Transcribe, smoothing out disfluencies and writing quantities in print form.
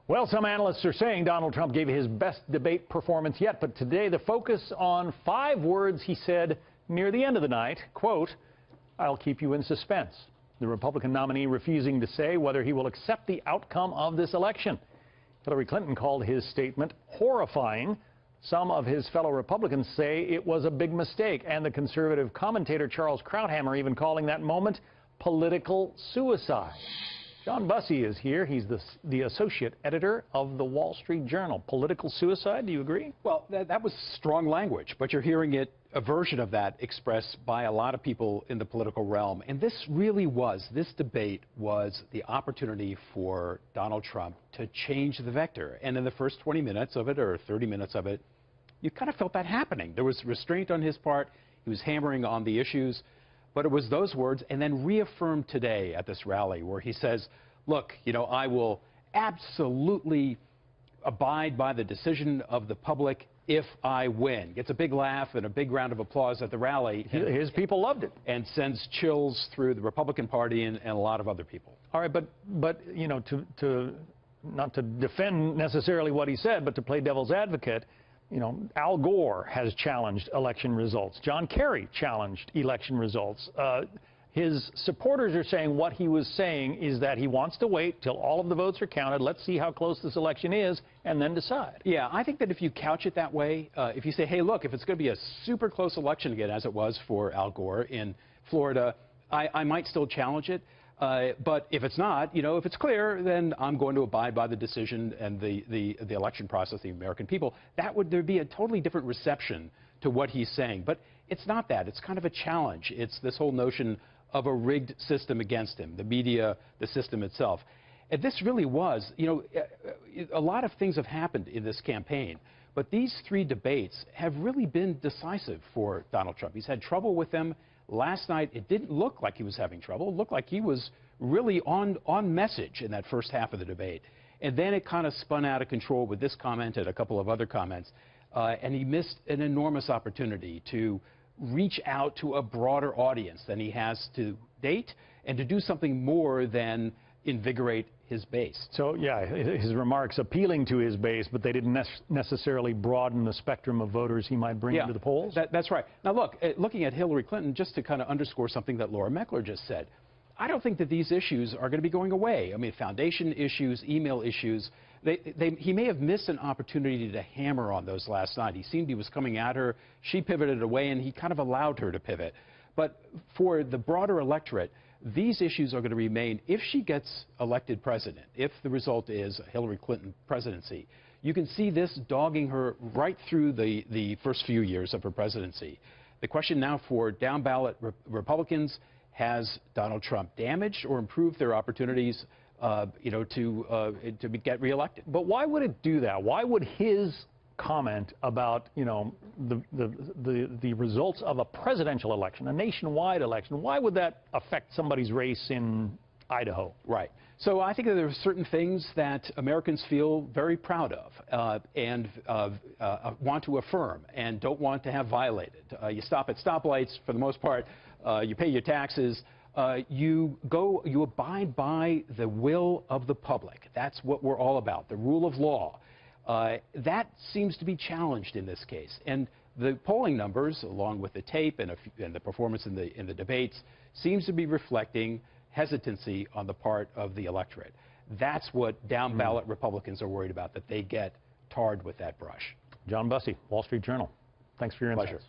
Well, some analysts are saying Donald Trump gave his best debate performance yet, but today the focus on 5 words he said near the end of the night, quote, "I'll keep you in suspense." The Republican nominee refusing to say whether he will accept the outcome of this election. Hillary Clinton called his statement horrifying. Some of his fellow Republicans say it was a big mistake, and the conservative commentator Charles Krauthammer even calling that moment political suicide. John Bussey is here. He's the associate editor of the Wall Street Journal. Political suicide, do you agree? Well, that was strong language, but you're hearing a version of that expressed by a lot of people in the political realm. And this debate was the opportunity for Donald Trump to change the vector. And in the first 20 minutes of it, or 30 minutes of it, you kind of felt that happening. There was restraint on his part. He was hammering on the issues. But it was those words, and then reaffirmed today at this rally where he says, look, I will absolutely abide by the decision of the public if I win. Gets a big laugh and a big round of applause at the rally. His people loved it. And sends chills through the Republican Party and a lot of other people. All right, but not to defend necessarily what he said, but to play devil's advocate, Al Gore has challenged election results. John Kerry challenged election results. His supporters are saying what he was saying is that he wants to wait till all of the votes are counted. Let's see how close this election is and then decide. Yeah, I think that if you couch it that way, if you say, hey, look, if it's going to be a super close election again, as it was for Al Gore in Florida, I might still challenge it. But if it's not, if it's clear, then I'm going to abide by the decision and the election process, the American people. There'd be a totally different reception to what he's saying. But it's not that. It's kind of a challenge. It's this whole notion of a rigged system against him, the media, the system itself. And this really was, a lot of things have happened in this campaign. But these 3 debates have really been decisive for Donald Trump. He's had trouble with them. Last night, it didn't look like he was having trouble. It looked like he was really on message in that first half of the debate. And then it kind of spun out of control with this comment and a couple of other comments. And he missed an enormous opportunity to reach out to a broader audience than he has to date and to do something more than invigorate his base. So, yeah, his remarks appealing to his base, but they didn't necessarily broaden the spectrum of voters he might bring into the polls? That's right. Now, look, looking at Hillary Clinton, just to kind of underscore something that Laura Meckler just said, I don't think that these issues are going to be going away. I mean, foundation issues, email issues, he may have missed an opportunity to hammer on those last night. He was coming at her. She pivoted away, and he kind of allowed her to pivot. But for the broader electorate, these issues are going to remain if she gets elected president, if the result is a Hillary Clinton presidency. You can see this dogging her right through the first few years of her presidency. The question now for down-ballot Republicans, has Donald Trump damaged or improved their opportunities to get reelected? But why would it do that? Why would his comment about, the results of a presidential election, a nationwide election, why would that affect somebody's race in Idaho? Right. So I think that there are certain things that Americans feel very proud of and want to affirm and don't want to have violated. You stop at stoplights for the most part. You pay your taxes. You abide by the will of the public. That's what we're all about, the rule of law. That seems to be challenged in this case. And the polling numbers, along with the tape and the performance in the debates, seems to be reflecting hesitancy on the part of the electorate. That's what down-ballot Republicans are worried about, that they get tarred with that brush. John Bussey, Wall Street Journal. Thanks for your insights. Pleasure.